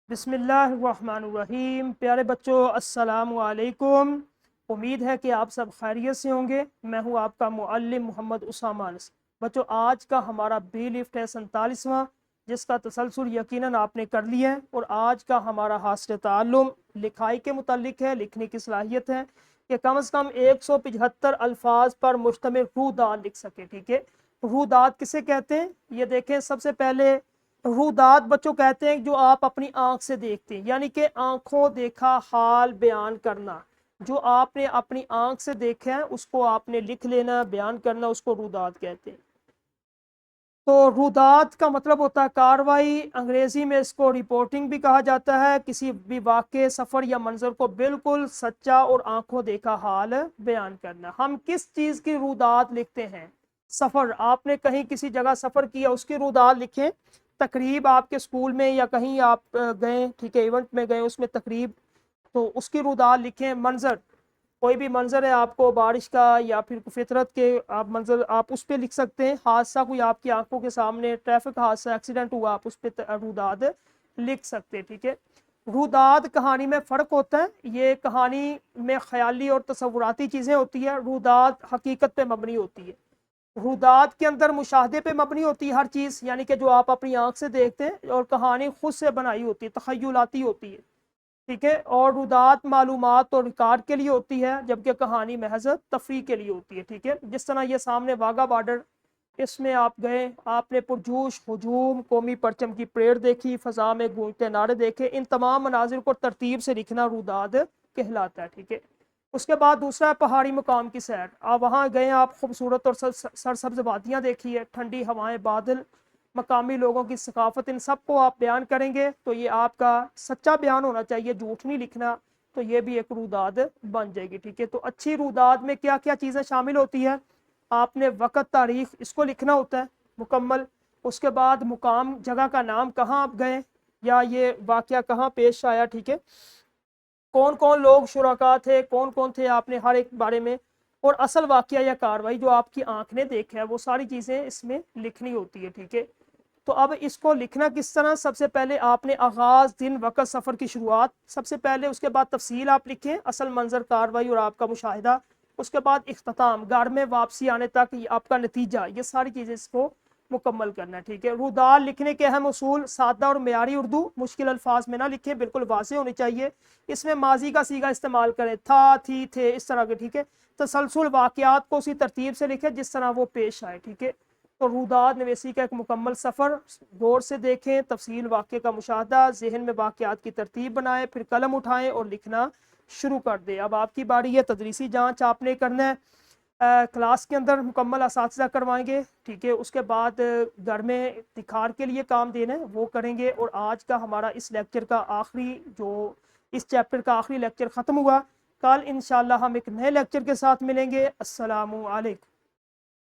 बिस्मिल्लाहिर्रहमानिर्रहीम। प्यारे बच्चों, अस्सलामु अलैकुम। उम्मीद है कि आप सब खैरियत से होंगे। मैं हूं आपका मुअल्लिम मोहम्मद उसामा अनस। बच्चों, आज का हमारा बी लिफ्ट है 47वां, जिसका तसलसल यकीनन आपने कर लिया है। और आज का हमारा हासिल ताल्लुम लिखाई के मुतालिक है, लिखने की सलाहियत है कि कम से कम 175 अल्फाज पर मुश्तमिल रूदात लिख सके। ठीक है, रूदात किसे कहते हैं ये देखें। सबसे पहले रूदात बच्चों कहते हैं जो आप अपनी आंख से देखते हैं, यानी कि आंखों देखा हाल बयान करना। जो आपने अपनी आंख से देखा है उसको आपने लिख लेना, बयान करना, उसको रूदात कहते हैं। तो रूदात का मतलब होता है कार्रवाई। अंग्रेजी में इसको रिपोर्टिंग भी कहा जाता है। किसी भी वाक़े, सफ़र या मंजर को बिल्कुल सच्चा और आंखों देखा हाल बयान करना। हम किस चीज़ की रूदात लिखते हैं? सफ़र, आपने कहीं किसी जगह सफ़र किया उसकी रूदात लिखें। तकरीब आपके स्कूल में या कहीं आप गए, ठीक है, इवेंट में गए, उसमें तकरीब, तो उसकी रुदात लिखें। मंजर, कोई भी मंजर है आपको बारिश का या फिर फितरत के आप मंजर, आप उस पर लिख सकते हैं। हादसा कोई आपकी आंखों के सामने, ट्रैफिक हादसा, एक्सीडेंट हुआ, आप उस पर रुदात लिख सकते हैं। ठीक है, रुदात कहानी में फ़र्क होता है। ये कहानी में ख्याली और तसव्वुराती चीज़ें होती है, रुदात हकीकत पे मबनी होती है। रुदात के अंदर मुशाहदे पे मबनी होती है हर चीज़, यानी कि जो आप अपनी आंख से देखते हैं, और कहानी खुद से बनाई होती है, तखय्युलाती होती है। ठीक है, और रुदात मालूमात और रिकॉर्ड के लिए होती है, जबकि कहानी महज तफरीह के लिए होती है। ठीक है, जिस तरह ये सामने वाघा बॉर्डर, इसमें आप गए, आपने पुरजोश हजूम कौमी परचम की परेड देखी, फ़ज़ा में गूंजते नारे देखे। इन तमाम मनाजिर को तरतीब से लिखना रुदात कहलाता है। ठीक है, उसके बाद दूसरा है पहाड़ी मुकाम की सैर। आप वहाँ गए, आप खूबसूरत और सरसब्ज वादियाँ देखी है, ठंडी हवाएं, बादल, मकामी लोगों की सकाफत, इन सब को आप बयान करेंगे तो ये आपका सच्चा बयान होना चाहिए, झूठ नहीं लिखना। तो ये भी एक रुदात बन जाएगी। ठीक है, तो अच्छी रुदात में क्या क्या चीज़ें शामिल होती है? आपने वक़्त, तारीख, इसको लिखना होता है मुकम्मल। उसके बाद मुकाम, जगह का नाम, कहाँ आप गए या ये वाक़या कहाँ पेश आया। ठीक है, कौन कौन लोग शुरका थे, कौन कौन थे, आपने हर एक बारे में, और असल वाक़या या कार्रवाई जो आपकी आंख ने देखा है, वो सारी चीज़ें इसमें लिखनी होती है। ठीक है, तो अब इसको लिखना किस तरह? सबसे पहले आपने आगाज़, दिन, वक़्त, सफ़र की शुरुआत सबसे पहले, उसके बाद तफसील आप लिखें, असल मंजर, कार्रवाई और आपका मुशाहिदा। उसके बाद इख्तिताम, घर में वापसी आने तक आपका नतीजा, ये सारी चीज़ें इसको मुकम्मल करना है। ठीक है, रुदात लिखने के अहम उसूल: सादा और मेयारी उर्दू, मुश्किल अल्फाज में ना लिखें, बिल्कुल वाज़ेह होनी चाहिए। इसमें माजी का सीगा इस्तेमाल करें, था, थी, थे, इस तरह के। ठीक है, तसलसल वाक़यात को उसी तरतीब से लिखें जिस तरह वो पेश आए। ठीक है, तो रुदात नवेसी का एक मुकम्मल सफ़र, गौर से देखें, तफसील वाक़े का मुशाहदा, जहन में वाक़यात की तरतीब बनाएं, फिर कलम उठाएं और लिखना शुरू कर दें। अब आपकी बारी है, तदरीसी जाँच आपने करना है। क्लास के अंदर मुकम्मल असातिज़ा करवाएंगे। ठीक है, उसके बाद घर में दिखार के लिए काम देना है, वो करेंगे। और आज का हमारा इस लेक्चर का आखिरी, जो इस चैप्टर का आखिरी लेक्चर ख़त्म हुआ। कल इंशाल्लाह हम एक नए लेक्चर के साथ मिलेंगे। अस्सलामु अलैकुम।